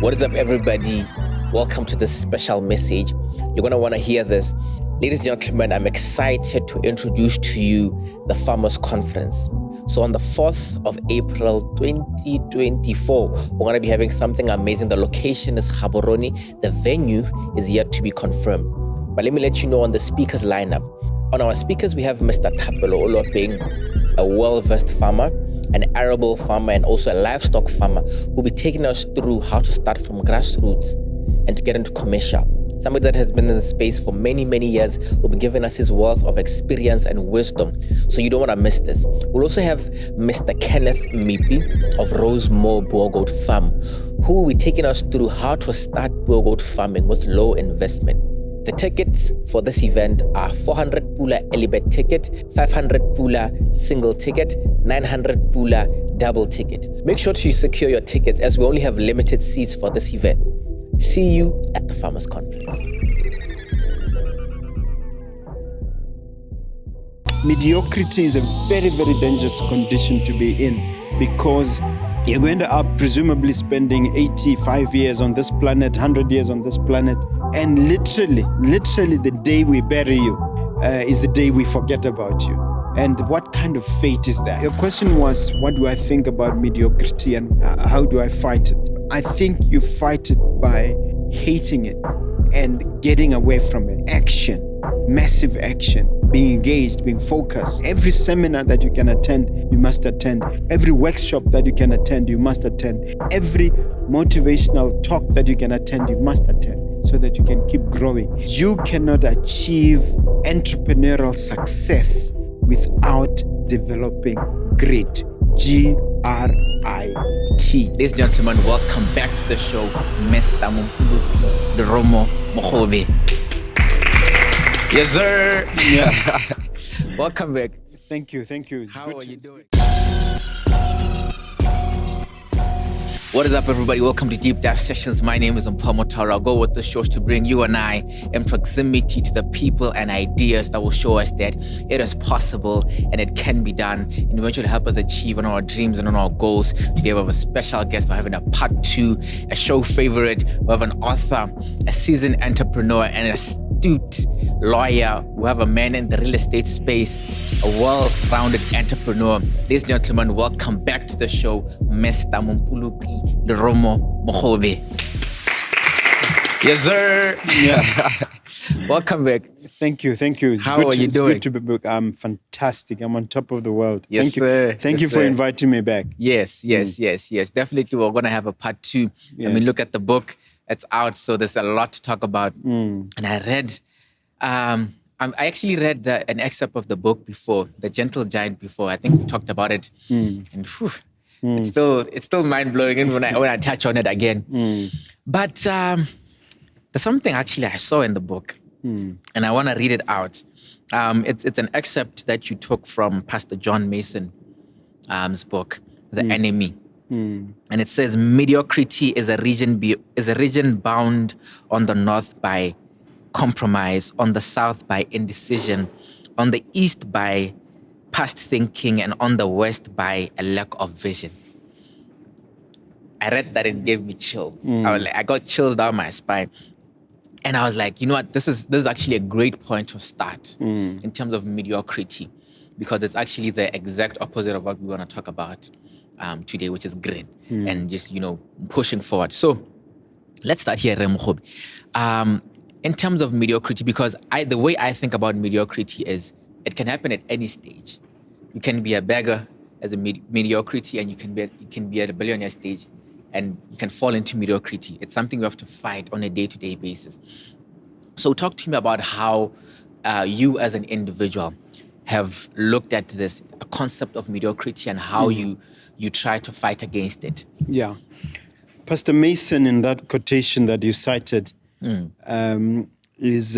What is up, everybody? Welcome to this special message. You're going to want to hear this. Ladies and gentlemen, I'm excited to introduce to you the Farmers Conference. So on the 4th of April, 2024, we're going to be having something amazing. The location is Gaborone. The venue is yet to be confirmed. But let me let you know on the speakers lineup. On our speakers, we have Mr. Thapelo Olopeng, a well-versed farmer, an arable farmer, and also a livestock farmer who'll be taking us through how to start from grassroots and to get into commercial. Somebody that has been in the space for many, many years will be giving us his wealth of experience and wisdom. So you don't want to miss this. We'll also have Mr. Kenneth Mpipi of Rosemore Boer Goat Farm, who will be taking us through how to start boer goat farming with low investment. The tickets for this event are 400 Pula Elibet ticket, 500 Pula single ticket, 900 Pula double ticket. Make sure to secure your tickets as we only have limited seats for this event. See you at the Farmers Conference. Mediocrity is a very, very dangerous condition to be in because you're going to up presumably spending 85 years on this planet, 100 years on this planet, and literally the day we bury you is the day we forget about you. And what kind of fate is that? Your question was, what do I think about mediocrity and how do I fight it? I think you fight it by hating it and getting away from it. Action, massive action, being engaged, being focused. Every seminar that you can attend, you must attend. Every workshop that you can attend, you must attend. Every motivational talk that you can attend, you must attend so that you can keep growing. You cannot achieve entrepreneurial success without developing grit. Grit. Ladies and gentlemen, welcome back to the show, Mr.Mogobe. Yes, sir. Yeah. Welcome back. Thank you. It's How good are to- you doing? What is up, everybody? Welcome to Deep Dive Sessions. My name is Mpho. I'll go with the shows to bring you and I in proximity to the people and ideas that will show us that it is possible and it can be done and eventually help us achieve on our dreams and on our goals. Today we have a special guest. We're having a part 2, a show favorite. We have an author, a seasoned entrepreneur, and a astute lawyer. We have a man in the real estate space, a well-rounded entrepreneur. Ladies and gentlemen, welcome back to the show, Mr. Mogobe. Yes, sir. Yeah. Welcome back. Thank you. It's How good are to, you it's doing? good to be back. I'm fantastic. I'm on top of the world. Yes, Thank you. sir. Thank Yes, you for sir. inviting me back. Yes. Definitely, we're going to have a part 2. I Yes. mean, look at the book. It's out, so there's a lot to talk about. And I read, I actually read an excerpt of the book before, The Gentle Giant before. I think we talked about it. And whew, it's still mind-blowing even when I touch on it again. But there's something actually I saw in the book, and I want to read it out. It's an excerpt that you took from Pastor John Mason's book, The Enemy. And it says, mediocrity is a region bound on the north by compromise, on the south by indecision, on the east by past thinking, and on the west by a lack of vision. I read that and it gave me chills. I got chills down my spine. And I was like, you know what, this is actually a great point to start in terms of mediocrity, because it's actually the exact opposite of what we want to talk about today, which is grit and just, pushing forward. So let's start here, Mogobe. In terms of mediocrity, because the way I think about mediocrity is it can happen at any stage. You can be a beggar as a mediocrity, and you can be at a billionaire stage, and you can fall into mediocrity. It's something you have to fight on a day-to-day basis. So talk to me about how you as an individual have looked at the concept of mediocrity and how you try to fight against it. Yeah. Pastor Mason, in that quotation that you cited, is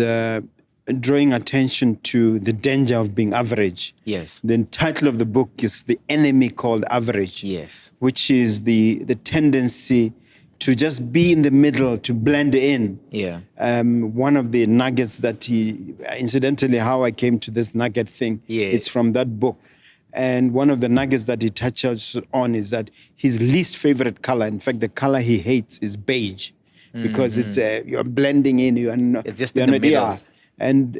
drawing attention to the danger of being average. Yes. The title of the book is The Enemy Called Average. Yes. Which is the tendency to just be in the middle, to blend in. Yeah. One of the nuggets that incidentally, how I came to this nugget thing, Yeah. is from that book. And one of the nuggets that he touches on is that his least favorite color, in fact, the color he hates, is beige, because it's you're blending in. You are not. It's just in the middle. Yeah. And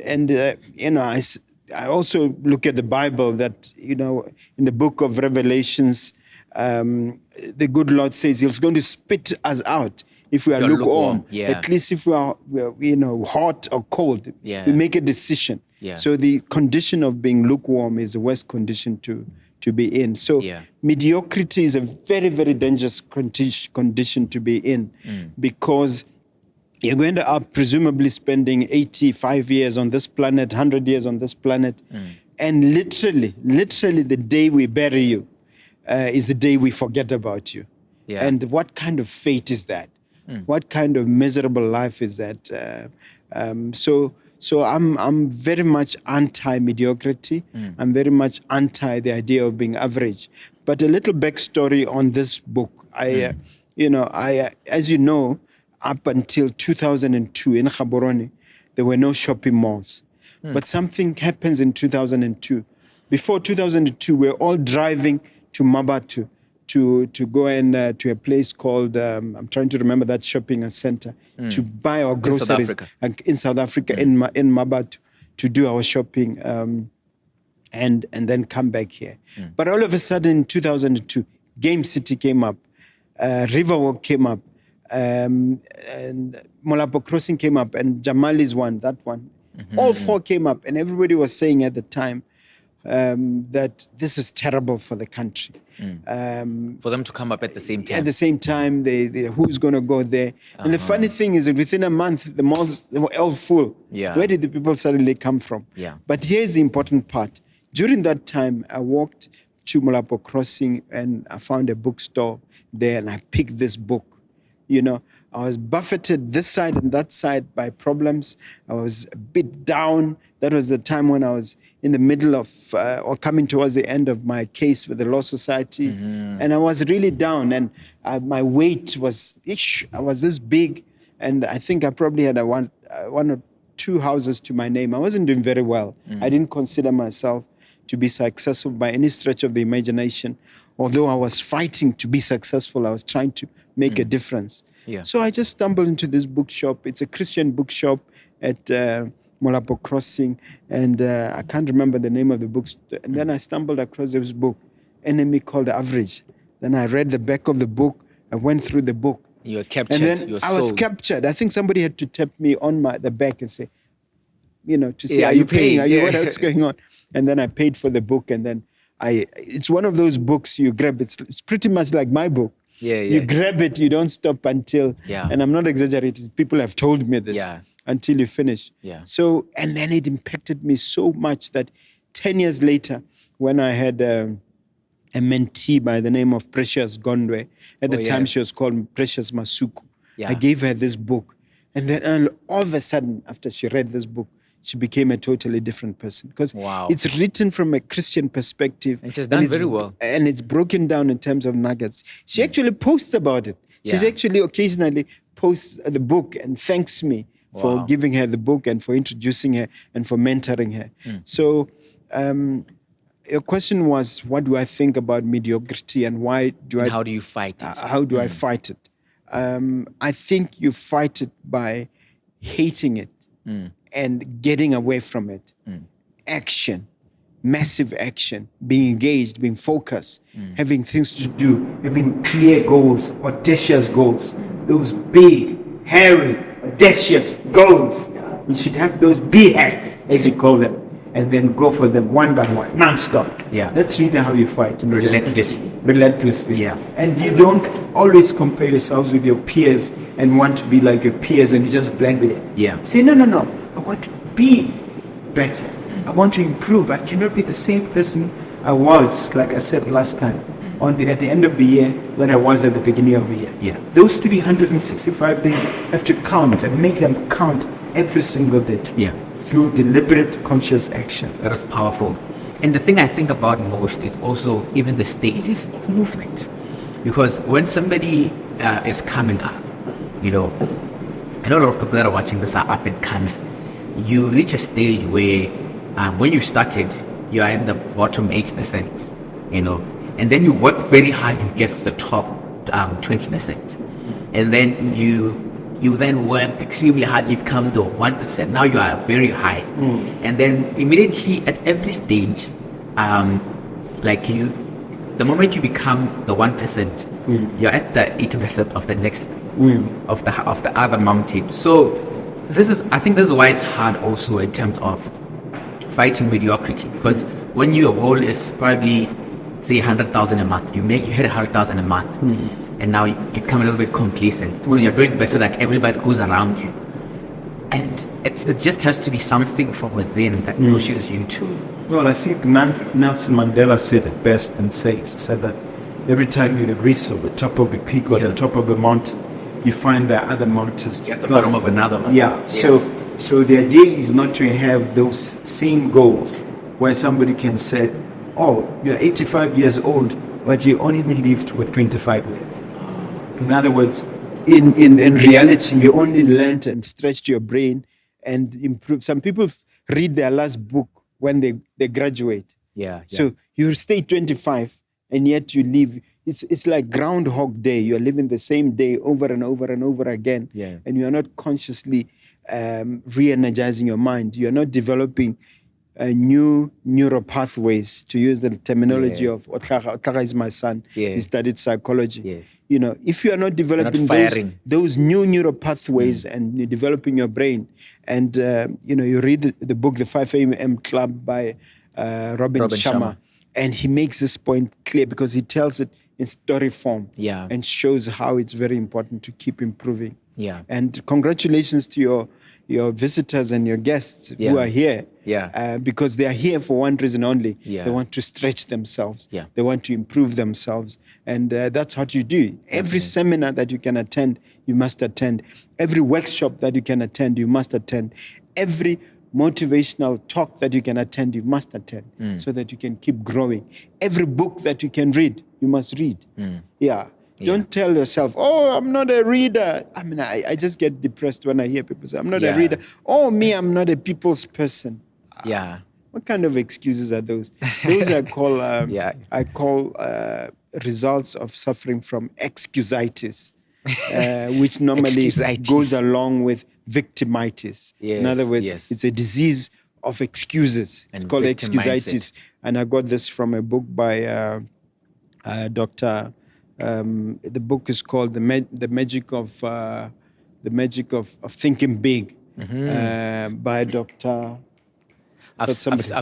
I also look at the Bible that, in the book of Revelations, the good Lord says He's going to spit us out if we are lukewarm. Yeah. At least if we are, hot or cold, Yeah. we make a decision. Yeah. So the condition of being lukewarm is the worst condition to be in. So mediocrity is a very, very dangerous condition to be in, because you're going to up presumably spending 85 years on this planet, 100 years on this planet, and literally the day we bury you is the day we forget about you. Yeah. And what kind of fate is that? What kind of miserable life is that? So I'm very much anti-mediocrity. I'm very much anti the idea of being average. But a little backstory on this book. I as you know, up until 2002 in Gaborone, there were no shopping malls. But something happens in 2002. Before 2002, we're all driving to Mabatu to go and to a place called, I'm trying to remember that shopping center, to buy our groceries in South Africa, in Mabatu, to do our shopping and then come back here. But all of a sudden in 2002, Game City came up, Riverwalk came up, and Molapo Crossing came up, and Jamali's one, that one. All four came up, and everybody was saying at the time that this is terrible for the country. For them to come up at the same time. At the same time, who's going to go there? And the funny thing is that within a month, the malls were all full. Yeah. Where did the people suddenly come from? Yeah. But here's the important part. During that time, I walked to Molapo Crossing, and I found a bookstore there, and I picked this book. I was buffeted this side and that side by problems. I was a bit down. That was the time when I was in the middle of, or coming towards the end of my case with the Law Society. And I was really down, and my weight was, I was this big, and I think I probably had one or two houses to my name. I wasn't doing very well. I didn't consider myself to be successful by any stretch of the imagination. Although I was fighting to be successful, I was trying to make a difference. Yeah. So I just stumbled into this bookshop. It's a Christian bookshop at Molapo Crossing, and I can't remember the name of the book. And then I stumbled across this book, Enemy Called Average. Then I read the back of the book. I went through the book. You were captured. And then I was captured. I think somebody had to tap me on the back and say, to say, are you paying? What else is going on? And then I paid for the book, and then it's one of those books you grab. It's pretty much like my book. You grab it, you don't stop until, and I'm not exaggerating, people have told me this, until you finish. So, and then it impacted me so much that 10 years later, when I had a mentee by the name of Precious Gondwe, at the time she was called Precious Masuku, I gave her this book. And then all of a sudden, after she read this book, she became a totally different person, because it's written from a Christian perspective. And she's done very well. And it's broken down in terms of nuggets. She actually posts about it. She's actually occasionally posts the book and thanks me for giving her the book and for introducing her and for mentoring her. So your question was, what do I think about mediocrity, and why do how do you fight it? How do I fight it? I think you fight it by hating it. And getting away from it. Action, massive action, being engaged, being focused, having things to do, having clear goals, audacious goals, those big, hairy, audacious goals. We should have those BHAGs, as you call them, and then go for them one by one, non-stop. That's really how you fight. Relentlessly. And you don't always compare yourselves with your peers and want to be like your peers, and you just blend it. Say, no. I want to be better. I want to improve. I cannot be the same person I was, like I said last time, at the end of the year than I was at the beginning of the year. Those 365 days have to count, and make them count every single day. Through deliberate, conscious action. That is powerful. And the thing I think about most is also even the stages of movement. Because when somebody is coming up, I know a lot of people that are watching this are up and coming. You reach a stage where when you started, you are in the bottom 8%, you know, and then you work very hard, you get to the top 20%, and then you then work extremely hard, you become the 1%. Now you are very high, and then immediately at every stage, the moment you become the 1%, you're at the 80% of the next of the other mountain. So I think this is why it's hard also in terms of fighting mediocrity, because when your goal is probably say 100,000 a month, you hit 100,000 a month, and now you become a little bit complacent because you're doing better than everybody who's around you, and it just has to be something from within that pushes you to. Well, I think Nelson Mandela said it best and said that every time you reach the top of the peak or the top of the mountain, you find there are other mountains at the bottom of another one. Yeah. So the idea is not to have those same goals where somebody can say, oh, you're 85 years old, but you only lived with 25 years. In other words, in reality, you only learned and stretched your brain and improved. Some people read their last book when they graduate. Yeah. So you stay 25 and yet you live. It's like Groundhog Day. You're living the same day over and over and over again. Yeah. And you're not consciously re-energizing your mind. You're not developing new neural pathways, to use the terminology of Otlaga is my son. Yeah. He studied psychology. Yes. You know, if you are not developing those new neural pathways and you're developing your brain, and you read the book The 5 a.m. Club by Robin Sharma, and he makes this point clear because he tells it in story form, and shows how it's very important to keep improving. Yeah. And congratulations to your visitors and your guests who are here. Because they are here for one reason only. They want to stretch themselves. They want to improve themselves. And that's what you do. Every seminar that you can attend, you must attend. Every workshop that you can attend, you must attend. Every motivational talk that you can attend, you must attend, so that you can keep growing. Every book that you can read, you must read. Don't tell yourself, oh, I'm not a reader. I mean, I just get depressed when I hear people say, I'm not a reader. Oh, me, I'm not a people's person. What kind of excuses are those? Those I call results of suffering from excusitis, which normally goes along with victimitis. In other words, it's a disease of excuses. It's called excusitis. And I got this from a book by Dr. The book is called The Magic of Thinking Big, by Dr. I've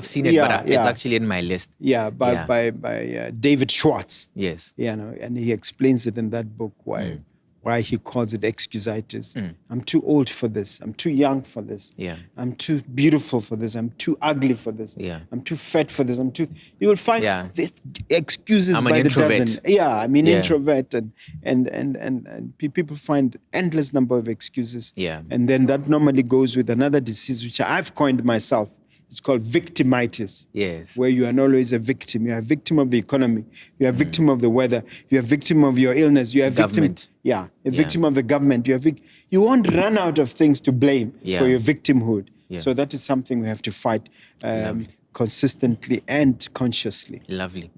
seen it, but it's actually in my list. By David Schwartz. Yes. And he explains it in that book why he calls it excusitis. I'm too old for this. I'm too young for this. I'm too beautiful for this. I'm too ugly for this. I'm too fat for this. You will find the excuses by the dozen. I'm an introvert, and people find endless number of excuses. And then that normally goes with another disease which I've coined myself. It's called victimitis. Where you are always a victim. You are a victim of the economy. You are a victim of the weather. You are a victim of your illness. You are a victim. A victim of the government. You won't run out of things to blame for your victimhood. So that is something we have to fight consistently and consciously. Lovely.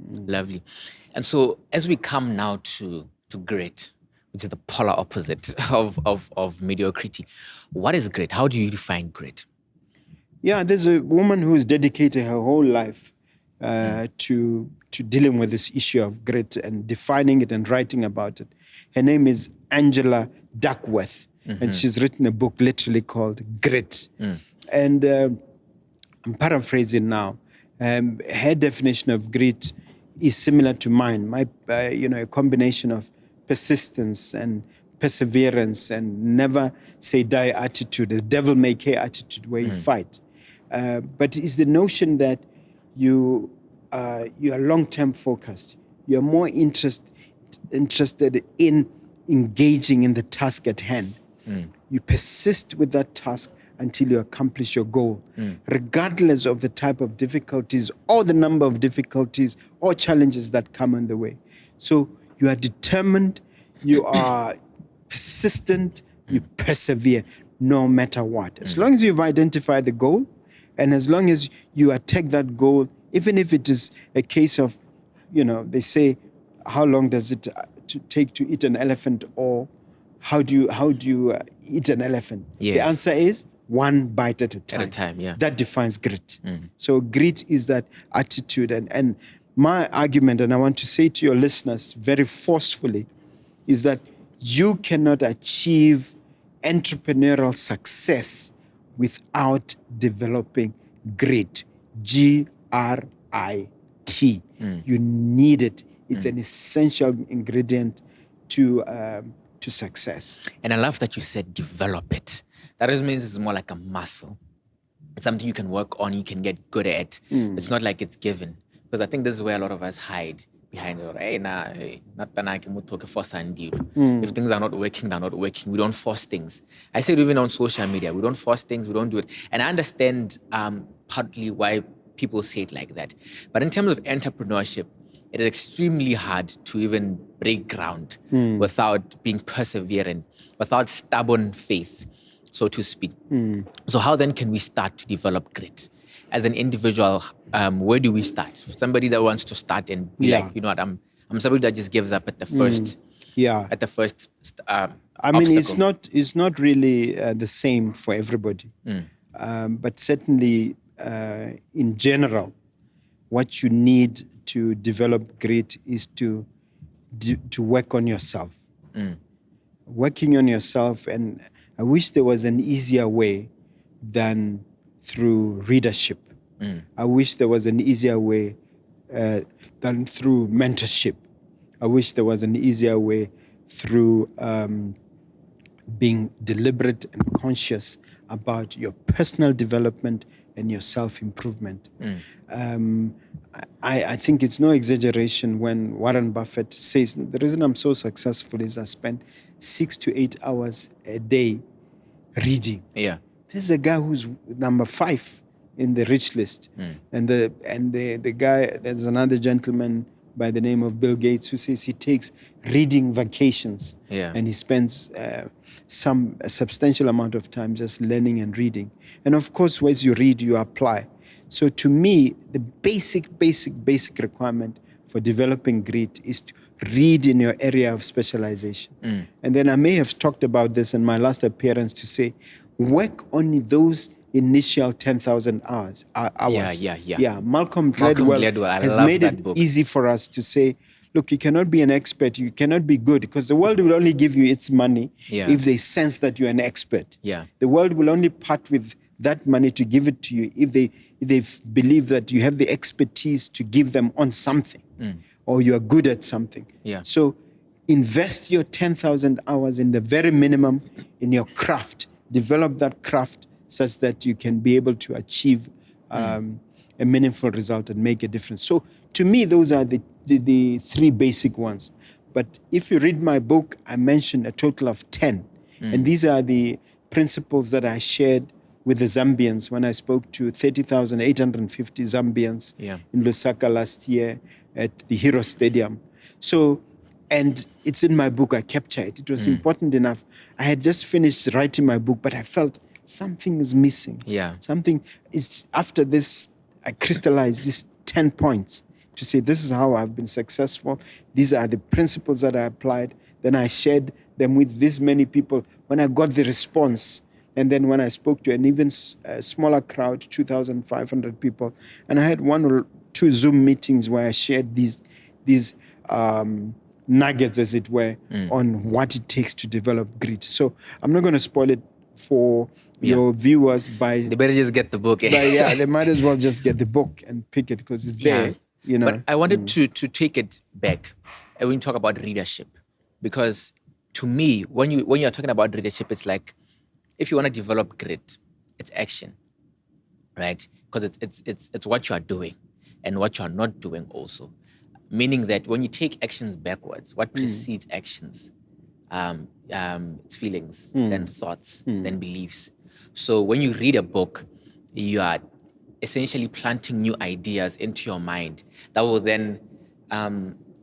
And so as we come now to grit, which is the polar opposite of mediocrity, what is grit? How do you define grit? There's a woman who has dedicated her whole life to dealing with this issue of grit and defining it and writing about it. Her name is Angela Duckworth, and she's written a book literally called Grit. And I'm paraphrasing now. Her definition of grit is similar to mine. A combination of persistence and perseverance and never say die attitude, the devil may care attitude where you fight. But it's the notion that you are long-term focused. You're more interested in engaging in the task at hand. You persist with that task until you accomplish your goal, regardless of the type of difficulties or the number of difficulties or challenges that come on the way. So you are determined, you are persistent, you persevere no matter what. As long as you've identified the goal, and as long as you attack that goal Even if it is a case of, they say, how long does it take to eat an elephant, or how do you eat an elephant? Yes. The answer is one bite at a time. At a time, yeah. That defines grit. So grit is that attitude. And my argument, and I want to say to your listeners very forcefully, is that you cannot achieve entrepreneurial success without developing grit. Grit. You need it. It's an essential ingredient to success. And I love that you said develop it. That just means it's more like a muscle. It's something you can work on, you can get good at. It's not like it's given. Because I think this is where a lot of us hide behind it. Hey, not if things are not working, they're not working. We don't force things. I say it even on social media. We don't force things, we don't do it. And I understand partly why people say it like that. But in terms of entrepreneurship, it is extremely hard to even break ground without being perseverant, without stubborn faith, so to speak. So how then can we start to develop grit? As an individual, where do we start? Somebody that wants to start and be like, you know what, I'm somebody that just gives up at the first. At the first. I mean, it's not really the same for everybody, but certainly in general, what you need to develop grit is to work on yourself. Working on yourself, and I wish there was an easier way than through readership. I wish there was an easier way than through mentorship. I wish there was an easier way through being deliberate and conscious about your personal development and your self-improvement. I think it's no exaggeration when Warren Buffett says, the reason I'm so successful is I spend 6 to 8 hours a day reading. Yeah. This is a guy who's number 5 in the rich list. And the guy, there's another gentleman by the name of Bill Gates who says he takes reading vacations. Yeah. And he spends a substantial amount of time just learning and reading. And of course, as you read, you apply. So to me, the basic requirement for developing grit is to read in your area of specialization. And then I may have talked about this in my last appearance to say, work on those initial 10,000 hours. Yeah. Malcolm Gladwell has made it easy for us to say, look, you cannot be an expert, you cannot be good, because the world will only give you its money if they sense that you're an expert. The world will only part with that money to give it to you if they believe that you have the expertise to give them on something or you are good at something. So invest your 10,000 hours in the very minimum in your craft. Develop that craft such that you can be able to achieve a meaningful result and make a difference. So to me, those are the 3 basic ones. But if you read my book, I mentioned a total of 10. And these are the principles that I shared with the Zambians when I spoke to 30,850 Zambians in Lusaka last year at the Hero Stadium. So, and it's in my book, I capture it. It was important enough. I had just finished writing my book, but I felt something is missing. Something is, after this, I crystallized these 10 points to say, this is how I've been successful. These are the principles that I applied. Then I shared them with this many people. When I got the response, and then when I spoke to an even smaller crowd, 2,500 people, and I had 1 or 2 Zoom meetings where I shared these nuggets, as it were, on what it takes to develop grit. So I'm not going to spoil it for your viewers by... They better just get the book. They might as well just get the book and pick it because it's there, you know. But I wanted to take it back and when you talk about readership, because to me, when you're talking about readership, it's like, if you want to develop grit, it's action, right? Because it's what you are doing and what you are not doing also. Meaning that when you take actions backwards, what precedes actions? It's feelings, then thoughts, then beliefs. So when you read a book, you are essentially planting new ideas into your mind that will then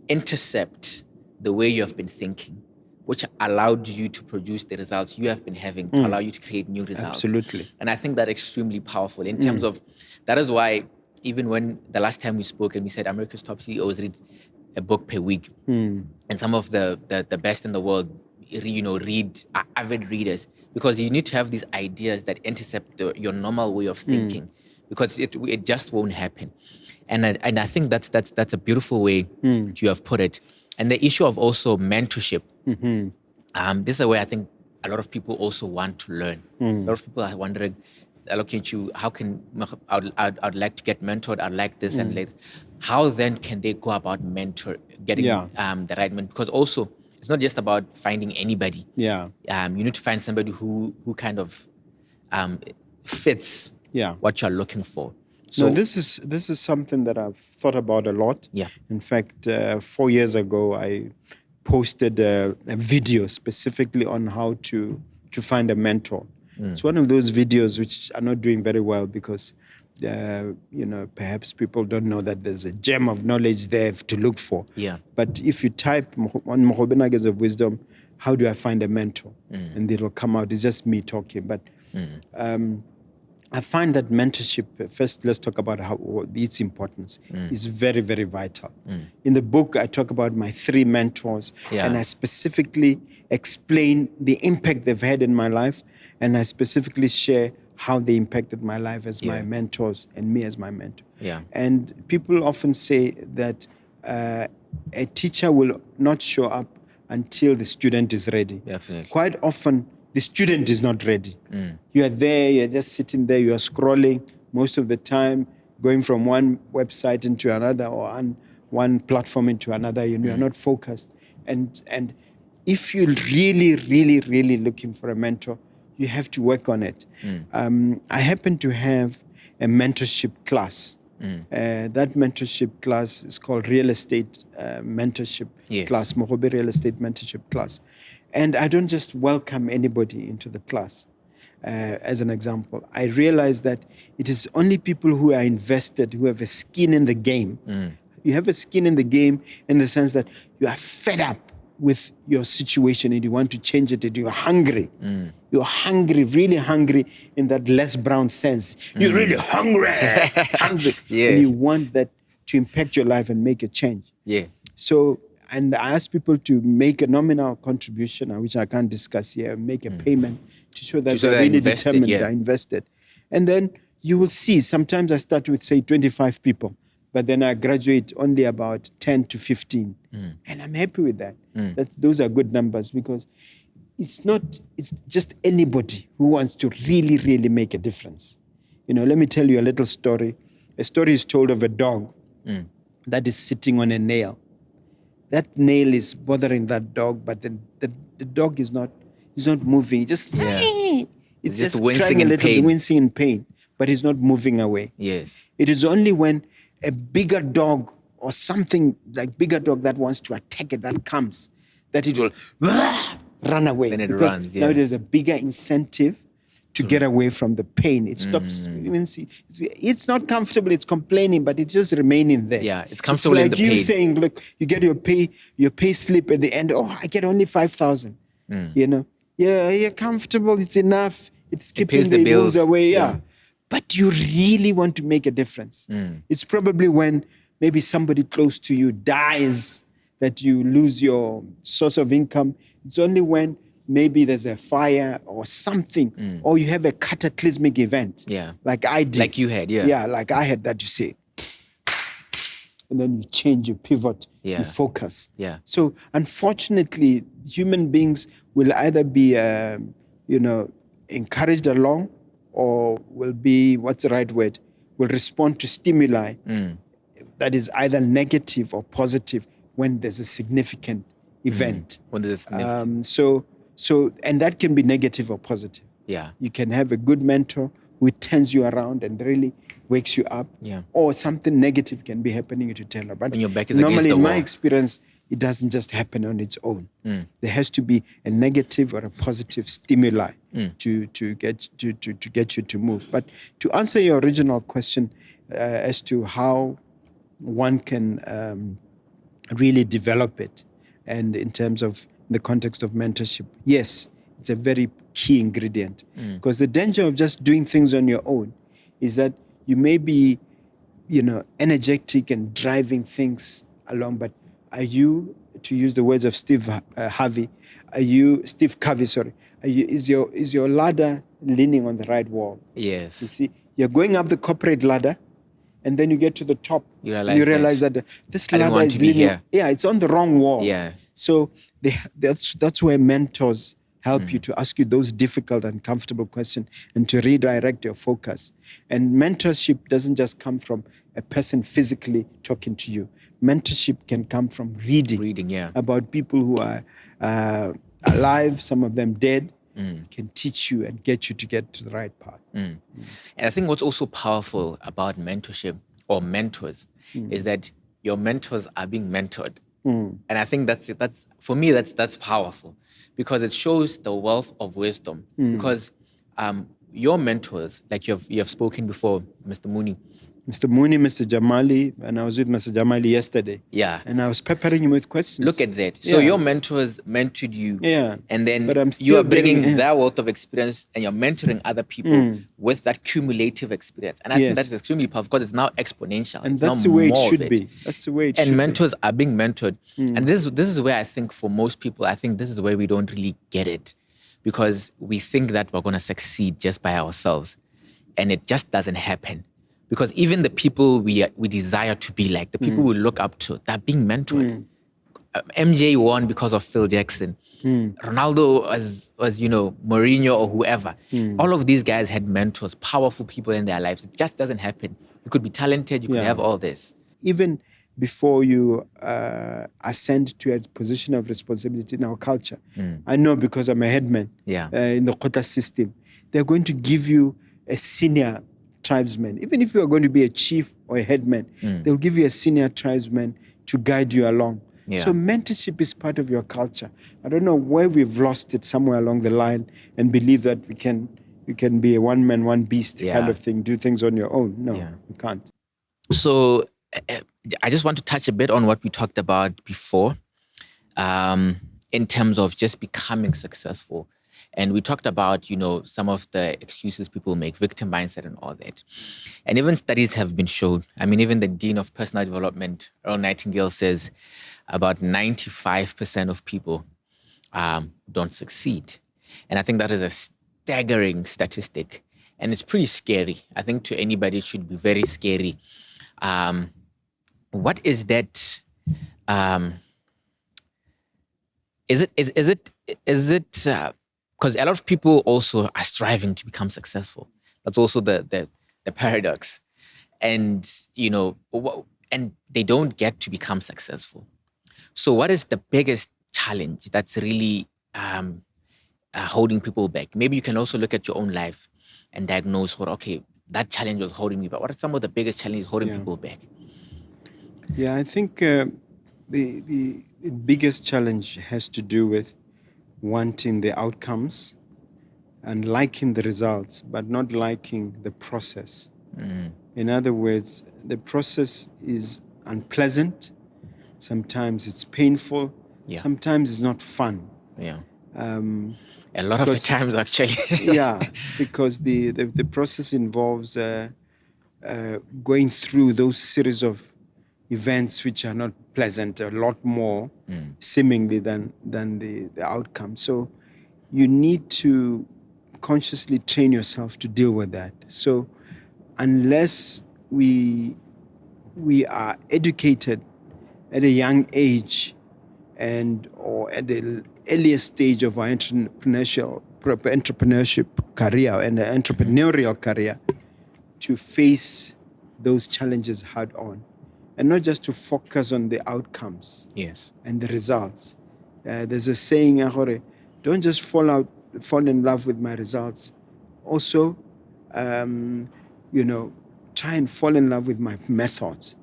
intercept the way you have been thinking, which allowed you to produce the results you have been having, to allow you to create new results. Absolutely. And I think that's extremely powerful in terms of, that is why even when the last time we spoke and we said America's top CEOs read a book per week, and some of the best in the world, are avid readers, because you need to have these ideas that intercept your normal way of thinking, because it just won't happen. And I think that's a beautiful way to have put it. And the issue of also mentorship. This is a way I think a lot of people also want to learn. A lot of people are wondering, how can I'd like to get mentored, I'd like this and like, how then can they go about getting the right mentor? Because also it's not just about finding anybody. You need to find somebody who kind of fits what you're looking for. So this is something that I've thought about a lot. In fact, 4 years ago, I posted a video specifically on how to find a mentor. It's one of those videos which are not doing very well because, perhaps people don't know that there's a gem of knowledge there to look for. But if you type on Mogobe Nuggets of Wisdom, how do I find a mentor? And it'll come out. It's just me talking. But I find that mentorship, first let's talk about its importance, is very, very vital. In the book, I talk about my 3 mentors, and I specifically explain the impact they've had in my life, and I specifically share how they impacted my life as my mentors and me as my mentor. And people often say that a teacher will not show up until the student is ready. Quite often, the student is not ready. You are there, you're just sitting there, you are scrolling most of the time, going from one website into another or on one platform into another, you are not focused. And if you're really, really, really looking for a mentor, you have to work on it. I happen to have a mentorship class. That mentorship class is called Real Estate Mentorship Class, Mogobe Real Estate Mentorship Class. And I don't just welcome anybody into the class. As an example, I realize that it is only people who are invested, who have a skin in the game. You have a skin in the game in the sense that you are fed up with your situation and you want to change it and you're hungry. You're hungry, really hungry in that Les Brown sense. You're really hungry. And you want that to impact your life and make a change. So, and I ask people to make a nominal contribution, which I can't discuss here, make a payment to show that they're really determined, they're invested. And then you will see, sometimes I start with, say, 25 people, but then I graduate only about 10 to 15. And I'm happy with that. Those are good numbers because it's just anybody who wants to really, really make a difference. Let me tell you a little story. A story is told of a dog that is sitting on a nail. That nail is bothering that dog, but then the dog is not moving. It's just wincing in pain. Wincing in pain, but he's not moving away. It is only when a bigger dog or something like bigger dog that wants to attack it that comes, that it will run away. Then it because runs, now there's a bigger incentive to get away from the pain. It stops. It's not comfortable. It's complaining, but it's just remaining there. It's comfortable in the pain. It's like you saying, look, you get your pay slip at the end. Oh, I get only 5,000. You're comfortable. It's enough. It's keeping the bills away. But you really want to make a difference. It's probably when maybe somebody close to you dies that you lose your source of income. It's only when maybe there's a fire or something, or you have a cataclysmic event, like I did. Like you had, like I had that, you say. And then you change, you pivot, you focus. So unfortunately, human beings will either be, encouraged along or will be, what's the right word? Will respond to stimuli that is either negative or positive when there's a significant event. When there's a significant. So, and that can be negative or positive. You can have a good mentor who turns you around and really wakes you up. Or something negative can be happening to tell her. But when your back is normally, against the in my wall. experience, it doesn't just happen on its own. There has to be a negative or a positive stimuli to get you to move. But to answer your original question as to how one can really develop it, and in terms of the context of mentorship, yes, it's a very key ingredient. Because the danger of just doing things on your own is that you may be energetic and driving things along. But are you, to use the words of Steve Covey, is your ladder leaning on the right wall? Yes. You see, you're going up the corporate ladder, and then you get to the top. You You realize that this I didn't ladder want is to be leaning. here. Yeah, it's on the wrong wall. Yeah. So that's where mentors help you to ask you those difficult, uncomfortable questions and to redirect your focus. And mentorship doesn't just come from a person physically talking to you. Mentorship can come from reading yeah. about people who are alive, some of them dead, can teach you and get you to get to the right path. And I think what's also powerful about mentorship or mentors is that your mentors are being mentored. And I think that's for me, that's powerful because it shows the wealth of wisdom. Because your mentors, like you have spoken before, Mr. Mooney. Mr. Mooney, Mr. Jamali, and I was with Mr. Jamali yesterday. Yeah. And I was peppering him with questions. Look at that. So your mentors mentored you. Yeah. And then But I'm still you are bringing getting- their wealth of experience and you're mentoring other people with that cumulative experience. And I think that's extremely powerful because it's now exponential. And It's that's now the way it more of should be. That's the way it should And be. mentors are being mentored. And this is where I think for most people, I think this is where we don't really get it because we think that we're going to succeed just by ourselves. And it just doesn't happen. Because even the people we desire to be like, the people we look up to, they're being mentored. MJ won because of Phil Jackson. Ronaldo was Mourinho or whoever. All of these guys had mentors, powerful people in their lives. It just doesn't happen. You could be talented, you could have all this. Even before you ascend to a position of responsibility in our culture, I know because I'm a headman in the quota system, they're going to give you a senior tribesman. Even if you are going to be a chief or a headman, they'll give you a senior tribesman to guide you along. Yeah. So mentorship is part of your culture. I don't know where we've lost it somewhere along the line and believe that you can be a one man, one beast kind of thing, do things on your own. No, you can't. So I just want to touch a bit on what we talked about before in terms of just becoming successful. And we talked about, some of the excuses people make, victim mindset and all that. And even studies have been shown. I mean, even the Dean of Personal Development, Earl Nightingale, says about 95% of people don't succeed. And I think that is a staggering statistic. And it's pretty scary. I think to anybody it should be very scary. What is that? Is it because a lot of people also are striving to become successful. That's also the paradox. And, and they don't get to become successful. So what is the biggest challenge that's really holding people back? Maybe you can also look at your own life and diagnose, okay, that challenge was holding me back. What are some of the biggest challenges holding people back? Yeah, I think the biggest challenge has to do with wanting the outcomes and liking the results, but not liking the process. In other words, the process is unpleasant. Sometimes it's painful. Sometimes it's not fun. Yeah. A lot of the times, actually. Yeah, because the process involves going through those series of events which are not pleasant, a lot more seemingly than the outcome. So you need to consciously train yourself to deal with that. So unless we are educated at a young age or at the earliest stage of our entrepreneurship career and the entrepreneurial career to face those challenges head on. And not just to focus on the outcomes and the results. There's a saying, don't just fall in love with my results. Also, try and fall in love with my methods.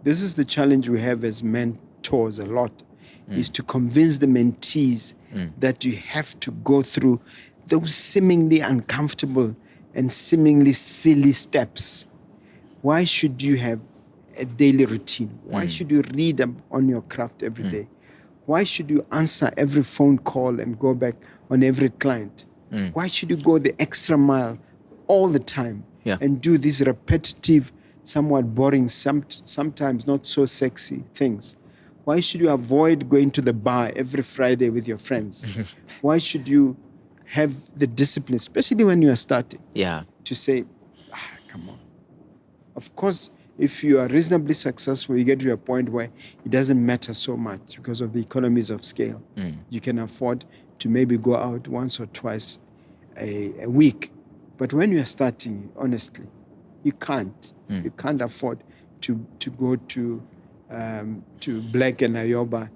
This is the challenge we have as mentors a lot, is to convince the mentees that you have to go through those seemingly uncomfortable and seemingly silly steps. Why should you have a daily routine? Why should you read on your craft every day? Why should you answer every phone call and go back on every client? Why should you go the extra mile all the time and do these repetitive somewhat boring, sometimes not so sexy things? Why should you avoid going to the bar every Friday with your friends? Why should you have the discipline, especially when you are starting, to say, come on. Of course, if you are reasonably successful, you get to a point where it doesn't matter so much because of the economies of scale. You can afford to maybe go out once or twice a week. But when you are starting, honestly, you can't. You can't afford to go to Black and Ayoba.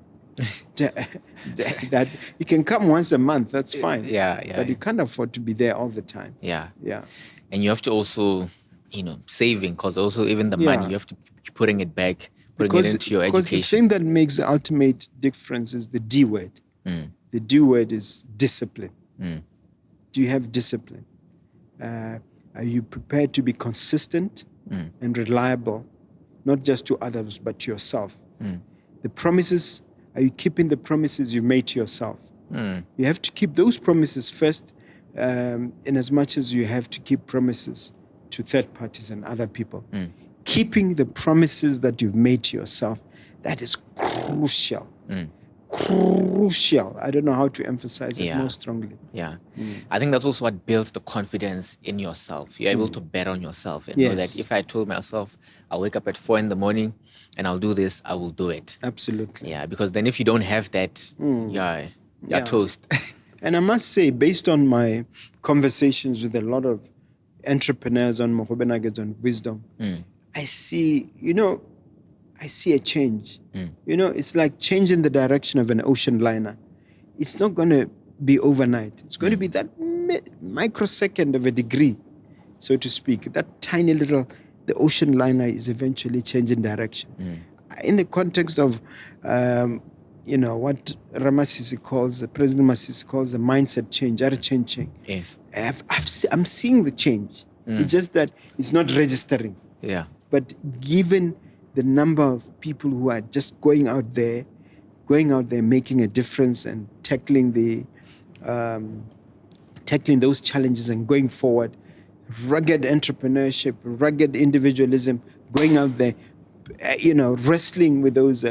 that you can come once a month, that's fine. But you can't afford to be there all the time. And you have to also, saving, because also even the money, you have to keep putting it back, putting it into your education. Because the thing that makes the ultimate difference is the D word. The D word is discipline. Do you have discipline? Are you prepared to be consistent and reliable, not just to others, but to yourself? The promises, are you keeping the promises you made to yourself? You have to keep those promises first, in as much as you have to keep promises to third parties and other people. Keeping the promises that you've made to yourself, that is crucial. Crucial. I don't know how to emphasize it more strongly. I think that's also what builds the confidence in yourself. You're able to bet on yourself and know that if I told myself I'll wake up at 4 a.m. and I'll do this, I will do it. Absolutely. Because then if you don't have that, you're toast. And I must say, based on my conversations with a lot of entrepreneurs on Mogobe Nuggets on Wisdom, I see a change. It's like changing the direction of an ocean liner. It's not going to be overnight. It's going to be that microsecond of a degree, so to speak. That tiny little, the ocean liner is eventually changing direction. In the context of, what President Masisi calls the mindset change, changing. Yes. I'm seeing the change. It's just that it's not registering. But given the number of people who are just going out there, making a difference and tackling those challenges and going forward, rugged entrepreneurship, rugged individualism, going out there, wrestling with those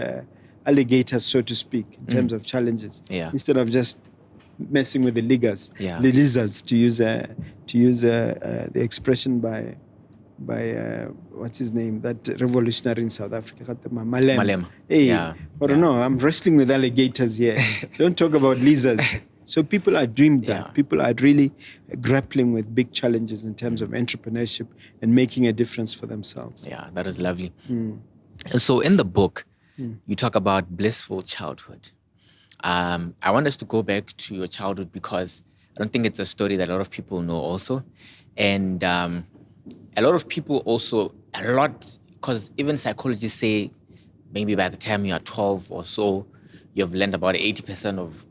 alligators, so to speak, in terms of challenges, instead of just messing with the lizards, to use the expression by what's his name, that revolutionary in South Africa, Malema. No, I'm wrestling with alligators here. Don't talk about lizards. So people are doing that. People are really grappling with big challenges in terms of entrepreneurship and making a difference for themselves. That is lovely. And so in the book, you talk about blissful childhood. I want us to go back to your childhood because I don't think it's a story that a lot of people know also. And a lot of people also, because even psychologists say maybe by the time you are 12 or so, you've learned about 80% of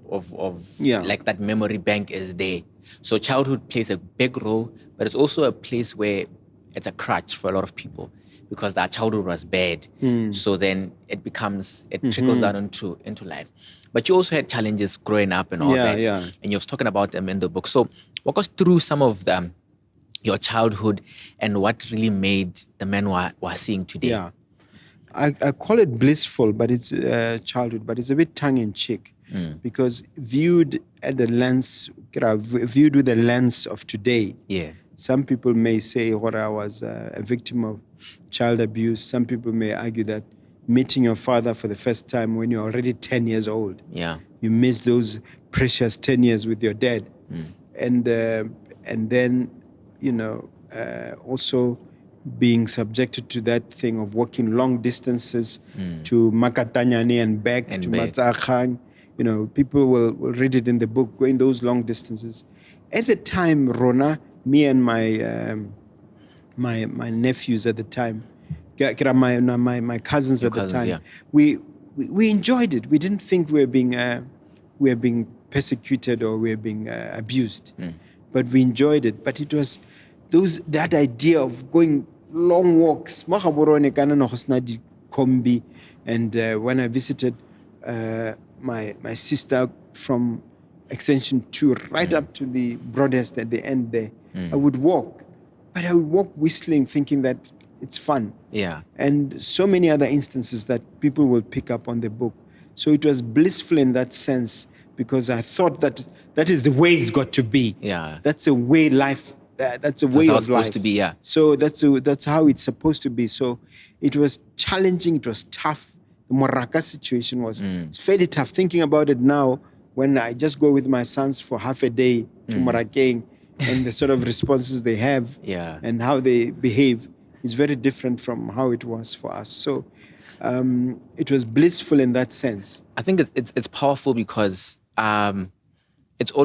like that memory bank is there. So childhood plays a big role, but it's also a place where it's a crutch for a lot of people because their childhood was bad. So then it trickles down into life. But you also had challenges growing up and all that. And you've spoken about them in the book. So walk us through some of them, your childhood and what really made the man we're seeing today. I call it blissful, but it's childhood, but it's a bit tongue-in-cheek because viewed with the lens of today. Some people may say, I was a victim of child abuse. Some people may argue that meeting your father for the first time when you're already 10 years old, you miss those precious 10 years with your dad. And then, also being subjected to that thing of walking long distances to Makatanyani and back to Matsakhang. People will read it in the book, going those long distances. At the time, Rona, me and my nephews at the time, my cousins at the time, we enjoyed it. We didn't think we were being persecuted or we were being abused, but we enjoyed it. But it was that idea of going long walks. And when I visited my sister from Extension 2 right up to the Broadhurst at the end there, I would walk. But I would walk whistling, thinking that It's fun. Yeah. And so many other instances that people will pick up on the book. So it was blissful in that sense, because I thought that is the way it's got to be. Yeah. That's a way life. That's a way how of it's supposed life. to be, yeah. So that's how it's supposed to be. So it was challenging. It was tough. The Moraka situation was it's fairly tough. Thinking about it now, when I just go with my sons for half a day to Morakeng, and the sort of responses they have, Yeah. and how they behave is very different from how it was for us. So it was blissful in that sense. I think it's powerful because it's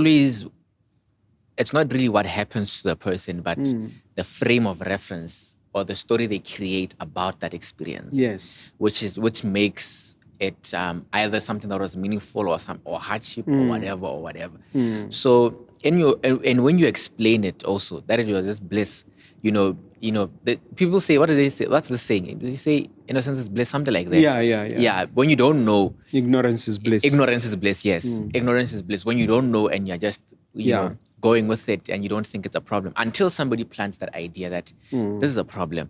not really what happens to the person, but the frame of reference or the story they create about that experience. Yes. Which makes it either something that was meaningful or hardship or whatever. So when you explain it also, that it was just bliss, the people say, what do they say? What's the saying? Do they say innocence is bliss, something like that? Yeah. Yeah, when you don't know. Ignorance is bliss. Ignorance is bliss, yes. Ignorance is bliss. When you don't know and you're just, know, going with it and you don't think it's a problem until somebody plants that idea that this is a problem.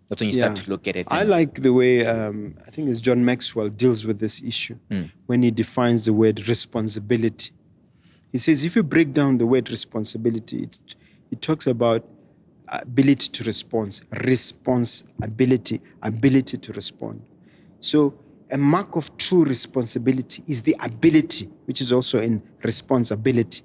That's when you start to look at it. I like the way, I think it's John Maxwell deals with this issue when he defines the word responsibility. He says, if you break down the word responsibility, it talks about ability to respond, responsibility, ability to respond. So a mark of true responsibility is the ability, which is also in responsibility,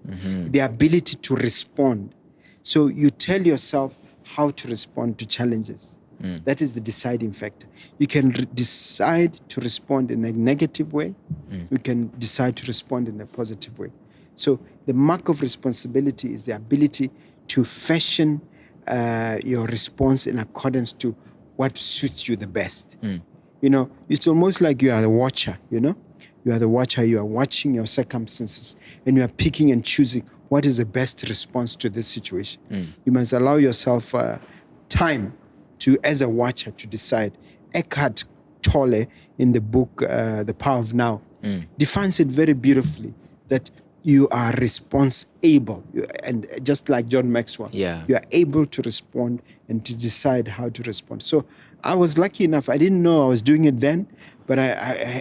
the ability to respond. So you tell yourself how to respond to challenges. That is the deciding factor. You can decide to respond in a negative way. You can decide to respond in a positive way. So the mark of responsibility is the ability to fashion your response in accordance to what suits you the best. It's almost like you are a watcher, You are the watcher, you are watching your circumstances, and you are picking and choosing what is the best response to this situation. You must allow yourself time to, as a watcher, to decide. Eckhart Tolle, in the book The Power of Now, defines it very beautifully, that you are responsible. And just like John Maxwell, you are able to respond and to decide how to respond. So I was lucky enough. I didn't know I was doing it then, but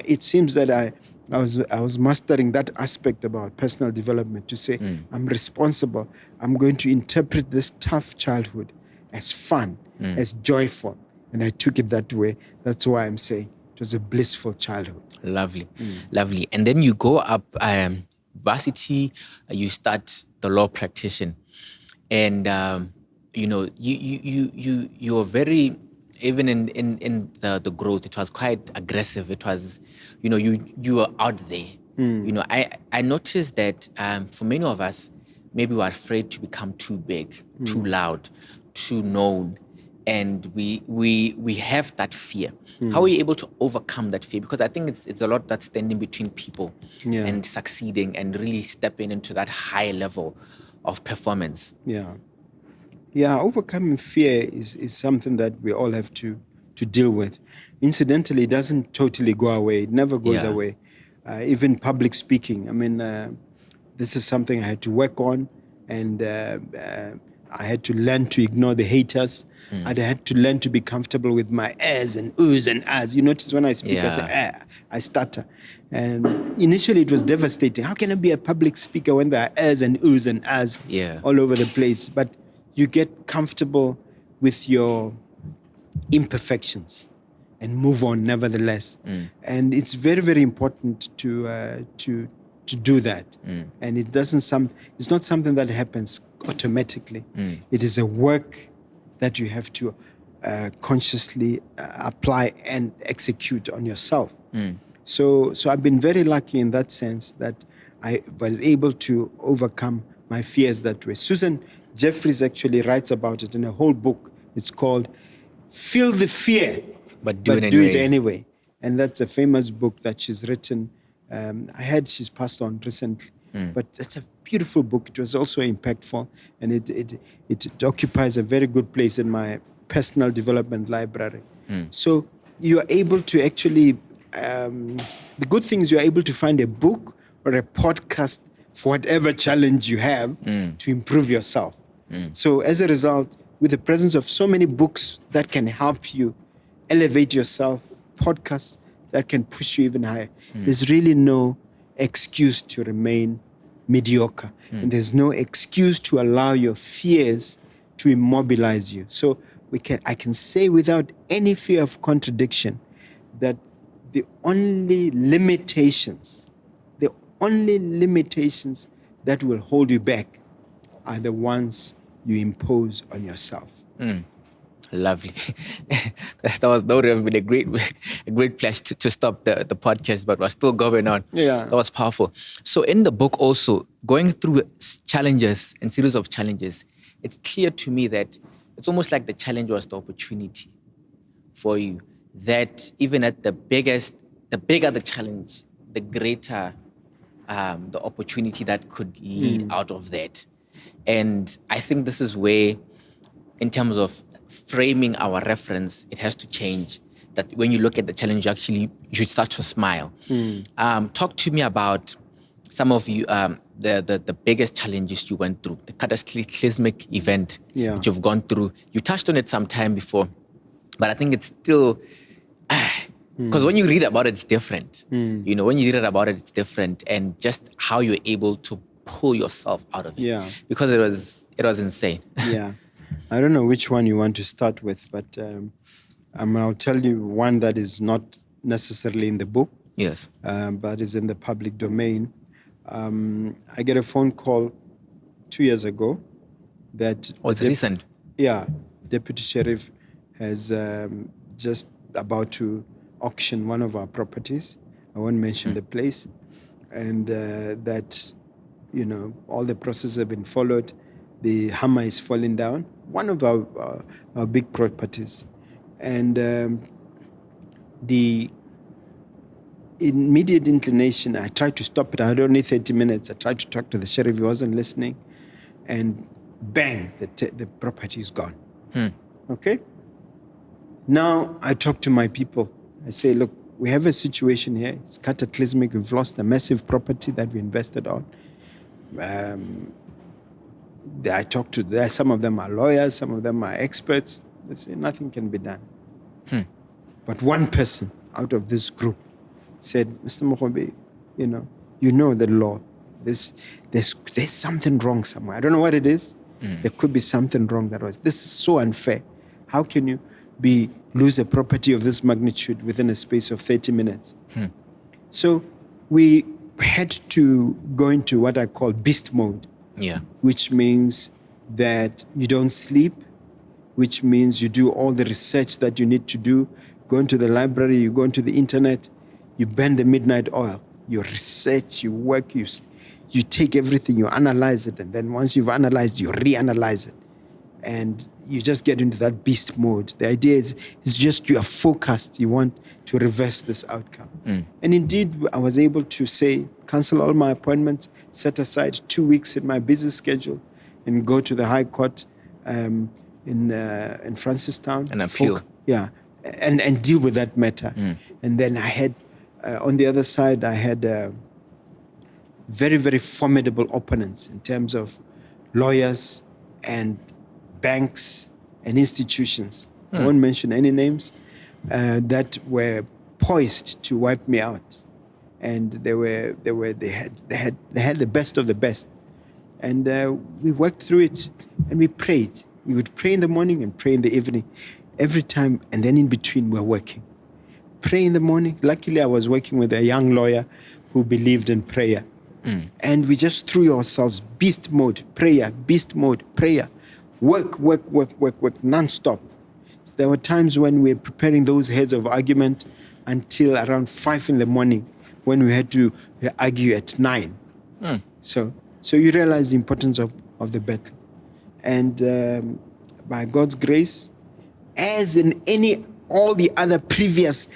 it seems that I was mastering that aspect about personal development, to say, I'm responsible. I'm going to interpret this tough childhood as fun, as joyful. And I took it that way. That's why I'm saying it was a blissful childhood. Lovely. And then you go up varsity, you start the law practitioner, and you were very, even in the growth, it was quite aggressive. It was, you were out there. I noticed that for many of us, maybe we're afraid to become too big, too loud, too known, and we have that fear. How are you able to overcome that fear? Because I think it's a lot that's standing between people and succeeding and really stepping into that high level of performance. Overcoming fear is something that we all have to deal with. Incidentally, it doesn't totally go away. It never goes away. Even public speaking. I mean, this is something I had to work on, and I had to learn to ignore the haters. I had to learn to be comfortable with my ahs and oohs and ahs. You notice when I speak, I say, I stutter. And initially it was devastating. How can I be a public speaker when there are ahs and oohs and ahs all over the place? But you get comfortable with your imperfections and move on nevertheless. And it's very, very important to do that. And it's not something that happens automatically. It is a work that you have to consciously apply and execute on yourself. So I've been very lucky in that sense that I was able to overcome my fears that way. Susan Jeffries actually writes about it in a whole book. It's called Feel the Fear, but do it anyway. And that's a famous book that she's written. I heard she's passed on recently, but it's a beautiful book. It was also impactful, and it occupies a very good place in my personal development library. So you are able to actually, the good thing is you're able to find a book or a podcast for whatever challenge you have to improve yourself. So as a result, with the presence of so many books that can help you elevate yourself, podcasts that can push you even higher. There's really no excuse to remain mediocre. And there's no excuse to allow your fears to immobilize you. So I can say without any fear of contradiction that the only limitations that will hold you back are the ones you impose on yourself. Lovely. That would have been a great place to stop the podcast, but we're still going on. Yeah. That was powerful. So in the book also, going through challenges and series of challenges, it's clear to me that it's almost like the challenge was the opportunity for you. That even at the bigger the challenge, the greater the opportunity that could lead out of that. And I think this is where, in terms of framing our reference, it has to change. That when you look at the challenge, you should start to smile. Talk to me about some of you, the biggest challenges you went through, the Cataclysmic event that you've gone through. You touched on it some time before, but I think it's still, because when you read about it, it's different. You know, when you read about it, it's different, and just how you're able to pull yourself out of it. Yeah. Because it was insane. Yeah. I don't know which one you want to start with, but I'll tell you one that is not necessarily in the book. Yes. But is in the public domain. I get a phone call 2 years ago that... Oh, it's recent. Yeah. Deputy Sheriff has just about to auction one of our properties. I won't mention the place. And that, you know, all the processes have been followed. The hammer is falling down. One of our big properties. And the immediate inclination, I tried to stop it. I had only 30 minutes. I tried to talk to the sheriff. He wasn't listening. And bang, the property is gone. Okay? Now I talk to my people. I say, look, we have a situation here. It's cataclysmic. We've lost a massive property that we invested on. I talk to some of them are lawyers, some of them are experts. They say nothing can be done. But one person out of this group said, Mr. Mogobe, you know the law. There's something wrong somewhere. I don't know what it is. There could be something wrong this is so unfair. How can you lose a property of this magnitude within a space of 30 minutes? So we had to go into what I call beast mode. Yeah. Which means that you don't sleep, which means you do all the research that you need to do. Go into the library, you go into the internet, you burn the midnight oil. You research, you work, you take everything, you analyze it, and then once you've analyzed, you reanalyze it. And you just get into that beast mode. The idea is just you are focused. You want to reverse this outcome. And indeed, I was able to cancel all my appointments, set aside 2 weeks in my busy schedule, and go to the High Court in Francistown. And appeal. And deal with that matter. And then I had, on the other side, I had very, very formidable opponents in terms of lawyers and banks and institutions. I won't mention any names that were poised to wipe me out, and they had the best of the best, and we worked through it, and we prayed. We would pray in the morning and pray in the evening, every time, and then in between we're working. Pray in the morning. Luckily, I was working with a young lawyer who believed in prayer, and we just threw ourselves beast mode, prayer, beast mode, prayer. Work, non-stop. So there were times when we were preparing those heads of argument until around 5 a.m, when we had to argue at 9. So you realize the importance of the battle. And by God's grace, as in all the other previous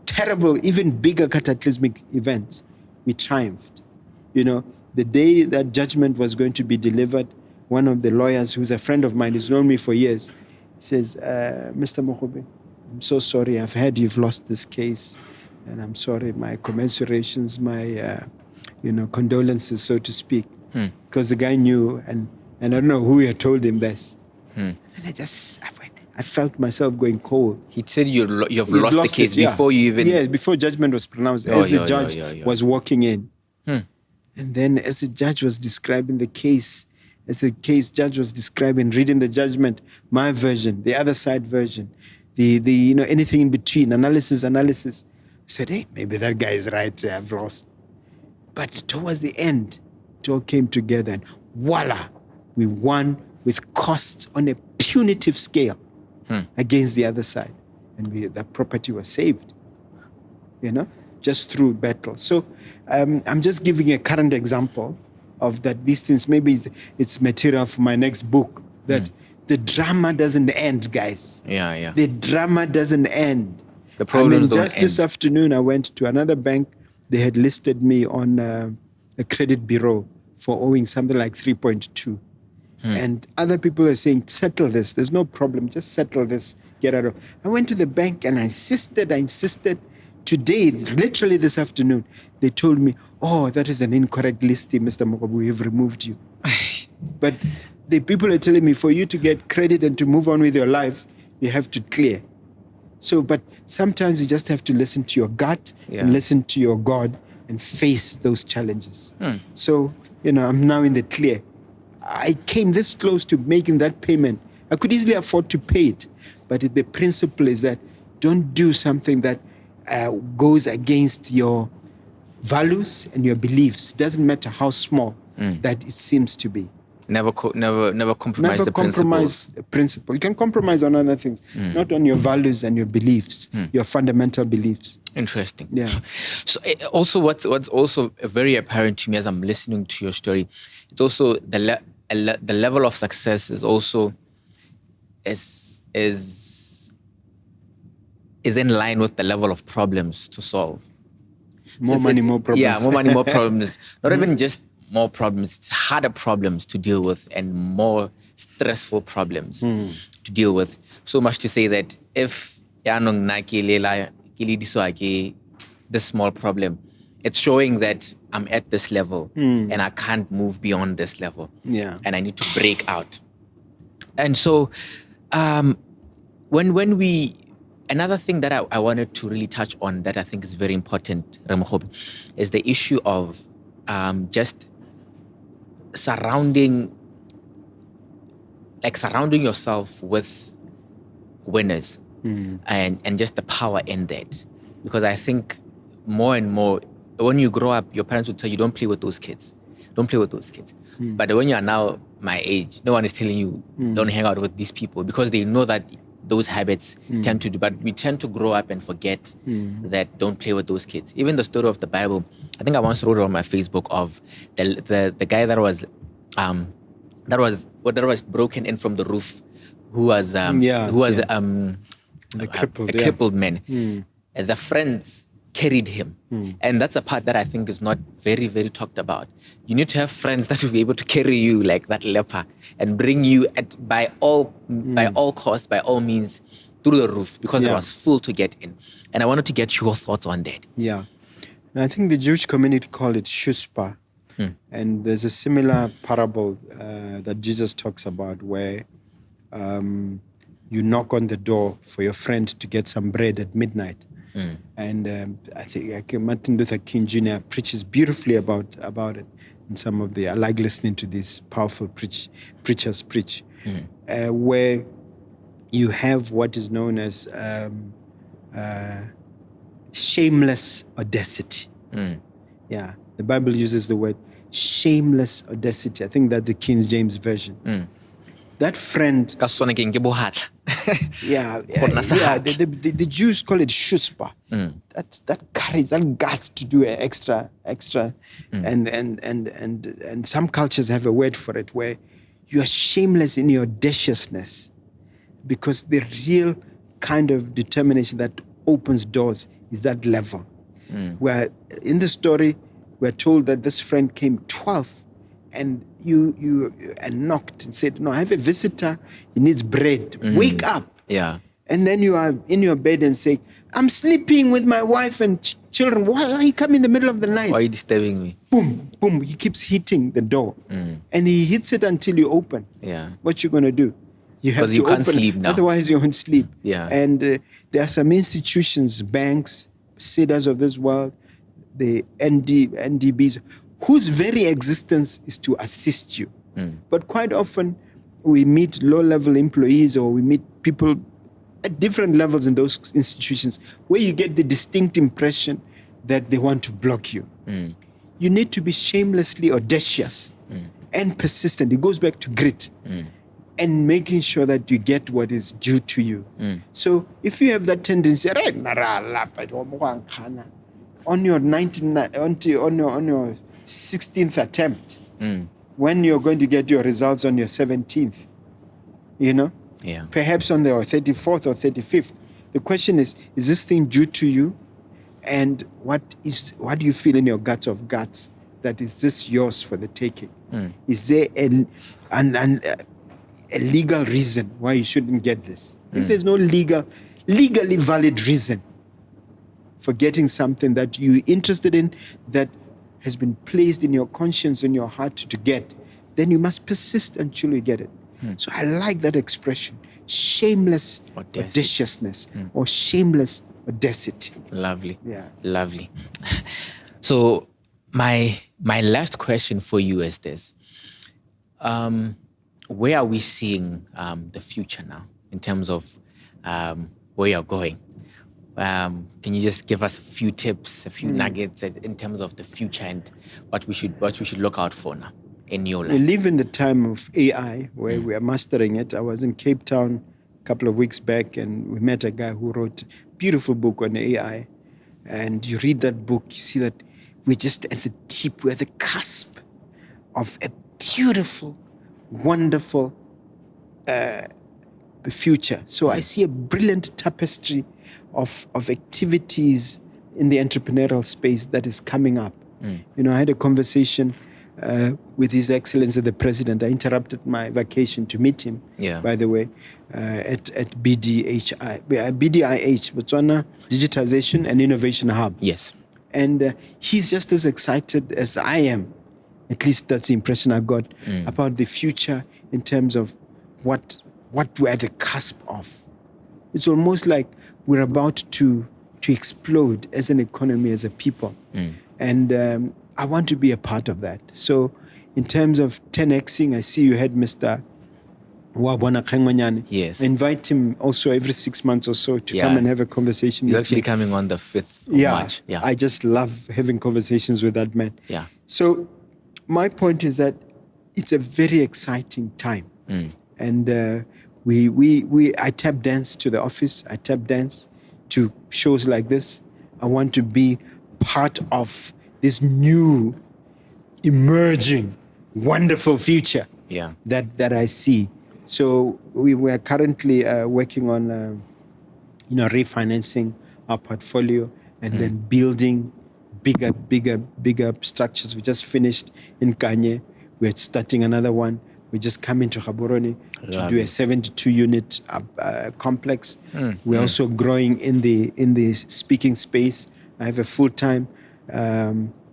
terrible, even bigger cataclysmic events, we triumphed. You know, the day that judgment was going to be delivered, one of the lawyers, who's a friend of mine, who's known me for years, says, Mr. Mogobe, I'm so sorry. I've heard you've lost this case, and I'm sorry. My commiserations, my condolences, so to speak, because the guy knew, and I don't know who had told him this, And I felt myself going cold. He said you've lost the case before you even... Yeah, before judgment was pronounced, as the judge was walking in. And then as the judge was describing the case, judge was describing, reading the judgment, my version, the other side version, the anything in between, analysis. I said, hey, maybe that guy is right, I've lost. But towards the end, it all came together and voila, we won with costs on a punitive scale against the other side. And that property was saved, just through battle. So I'm just giving a current example of that these things, maybe it's material for my next book, that the drama doesn't end, guys. Yeah. The drama doesn't end. The problems don't end. This afternoon, I went to another bank. They had listed me on a credit bureau for owing something like 3.2. And other people are saying, settle this. There's no problem. Just settle this. Get out of. I went to the bank and I insisted. Today, literally this afternoon, they told me, oh, that is an incorrect listing, Mr.Mogobe. We have removed you. But the people are telling me, for you to get credit and to move on with your life, you have to clear. So, but sometimes you just have to listen to your gut and listen to your God and face those challenges. So, I'm now in the clear. I came this close to making that payment. I could easily afford to pay it. But the principle is that don't do something that goes against your values and your beliefs. Doesn't matter how small that it seems to be. Never compromise the principle. You can compromise on other things, not on your values and your beliefs, your fundamental beliefs. Interesting. Yeah. So also what's also very apparent to me as I'm listening to your story, it's also the level of success is also is in line with the level of problems to solve. More money, more problems. Yeah, more money, more problems. Not even just more problems, it's harder problems to deal with and more stressful problems to deal with. So much to say that if this small problem, it's showing that I'm at this level and I can't move beyond this level. Yeah. And I need to break out. And so when we... Another thing that I wanted to really touch on that I think is very important, Mogobe, is the issue of just surrounding yourself with winners and just the power in that. Because I think more and more, when you grow up, your parents will tell you, don't play with those kids. Don't play with those kids. But when you are now my age, no one is telling you, don't hang out with these people, because they know that those habits tend to do. But we tend to grow up and forget that don't play with those kids. Even the story of the Bible, I think I once wrote it on my Facebook of the guy that was broken in from the roof, who was a crippled man. And the friends carried him. And that's a part that I think is not very, very talked about. You need to have friends that will be able to carry you like that leper and bring you by all costs, by all means, through the roof, because it was full to get in. And I wanted to get your thoughts on that. Yeah. And I think the Jewish community call it shuspah. And there's a similar parable that Jesus talks about where you knock on the door for your friend to get some bread at midnight. And I think Martin Luther King Jr. preaches beautifully about it. And I like listening to these powerful preachers preach, where you have what is known as shameless audacity. Yeah, the Bible uses the word shameless audacity. I think that's the King James Version. That friend... the Jews call it shuspah. That courage, that guts to do extra. And some cultures have a word for it where you are shameless in your audaciousness, because the real kind of determination that opens doors is that level. Where in the story, we're told that this friend came 12th, and you knocked and said, no, I have a visitor, he needs bread. Wake up. Yeah. And then you are in your bed and say, I'm sleeping with my wife and children. Why are you coming in the middle of the night? Why are you disturbing me? Boom, boom. He keeps hitting the door. And he hits it until you open. Yeah. What you going to do? You have because to you can't open, sleep now. Otherwise, you won't sleep. Yeah. And there are some institutions, banks, CEDAs of this world, the NDBs, whose very existence is to assist you. But quite often, we meet low-level employees or we meet people at different levels in those institutions where you get the distinct impression that they want to block you. You need to be shamelessly audacious and persistent. It goes back to grit and making sure that you get what is due to you. So if you have that tendency, on your 16th attempt, when you're going to get your results on your 17th, perhaps on the 34th or 35th, the question is this thing due to you? And what do you feel in your guts of guts that is this yours for the taking? Is there a legal reason why you shouldn't get this? If there's no legally valid reason for getting something that you're interested in, that has been placed in your conscience and your heart to get, then you must persist until you get it. So I like that expression, shameless audaciousness or shameless audacity. Lovely. Yeah. Lovely. So my last question for you is this. Where are we seeing the future now in terms of where you're going? Can you just give us a few tips, a few nuggets in terms of the future and what we should look out for now in your life? We live in the time of AI where we are mastering it. I was in Cape Town a couple of weeks back and we met a guy who wrote a beautiful book on AI. And you read that book, you see that we're just at the tip, we're at the cusp of a beautiful, wonderful future. So I see a brilliant tapestry of activities in the entrepreneurial space that is coming up. I had a conversation with His Excellency the President. I interrupted my vacation to meet him, by the way, at BDIH, Botswana Digitization and Innovation Hub. Yes. And he's just as excited as I am. At least that's the impression I got about the future in terms of what we're at the cusp of. It's almost like we're about to explode as an economy, as a people. And I want to be a part of that. So in terms of 10Xing, I see you had Mr. Wabona Kangwanyane. Yes. I invite him also every 6 months or so to come and have a conversation He's with actually me. coming on the 5th of March. Yeah. I just love having conversations with that man. Yeah. So my point is that it's a very exciting time. And I tap dance to the office. I tap dance to shows like this. I want to be part of this new, emerging, wonderful future that I see. So we are currently working on, refinancing our portfolio and then building bigger structures. We just finished in Kanye. We're starting another one. We just come into Gaborone to do a 72-unit complex. We're also growing in the speaking space. I have a full-time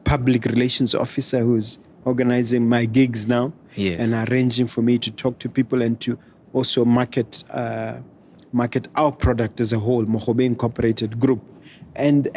public relations officer who's organizing my gigs now and arranging for me to talk to people and to also market our product as a whole, Mogobe Incorporated Group, and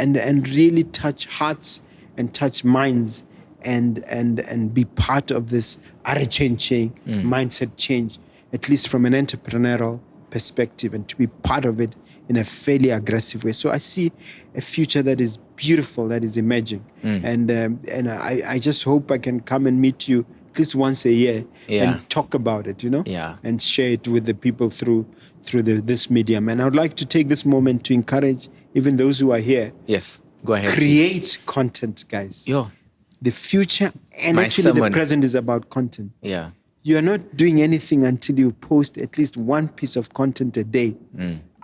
really touch hearts and touch minds and be part of this mindset change, at least from an entrepreneurial perspective, and to be part of it in a fairly aggressive way. So I see a future that is beautiful, that is emerging. And I just hope I can come and meet you at least once a year and talk about it, and share it with the people through this medium. And I would like to take this moment to encourage even those who are here. Yes, go ahead. Create content, guys. The future and the present is about content. Yeah. You are not doing anything until you post at least one piece of content a day.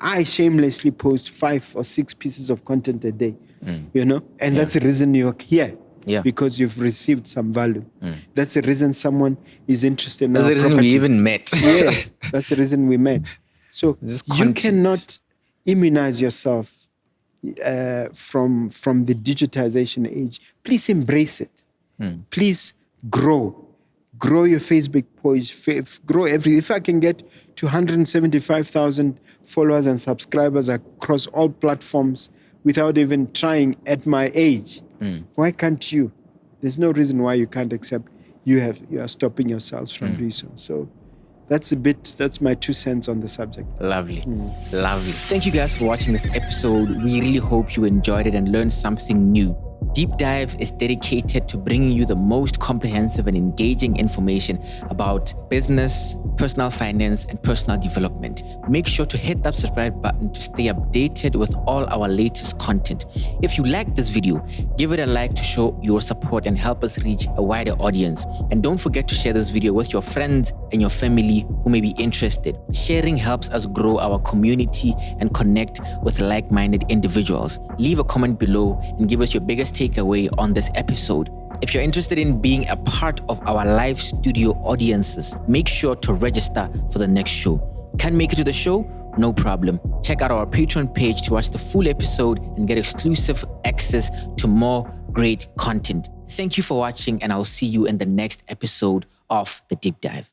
I shamelessly post 5 or 6 pieces of content a day, and that's the reason you're here. Because you've received some value. That's the reason someone is interested in our property. That's the reason we even met. Yes, that's the reason we met. So you cannot immunize yourself from the digitization age. Please embrace it. Please grow grow your Facebook page, grow everything. If I can get to 175,000 followers and subscribers across all platforms without even trying at my age, why can't you? There's no reason why you can't accept you are stopping yourselves from doing so. So that's my 2 cents on the subject. Lovely. Lovely. Thank you guys for watching this episode. We really hope you enjoyed it and learned something new. Deep Dive is dedicated to bringing you the most comprehensive and engaging information about business, personal finance, and personal development. Make sure to hit that subscribe button to stay updated with all our latest content. If you like this video, give it a like to show your support and help us reach a wider audience. And don't forget to share this video with your friends and your family who may be interested. Sharing helps us grow our community and connect with like-minded individuals. Leave a comment below and give us your biggest takeaway on this episode. If you're interested in being a part of our live studio audiences, make sure to register for the next show. Can't make it to the show? No problem. Check out our Patreon page to watch the full episode and get exclusive access to more great content. Thank you for watching, and I'll see you in the next episode of The Deep Dive.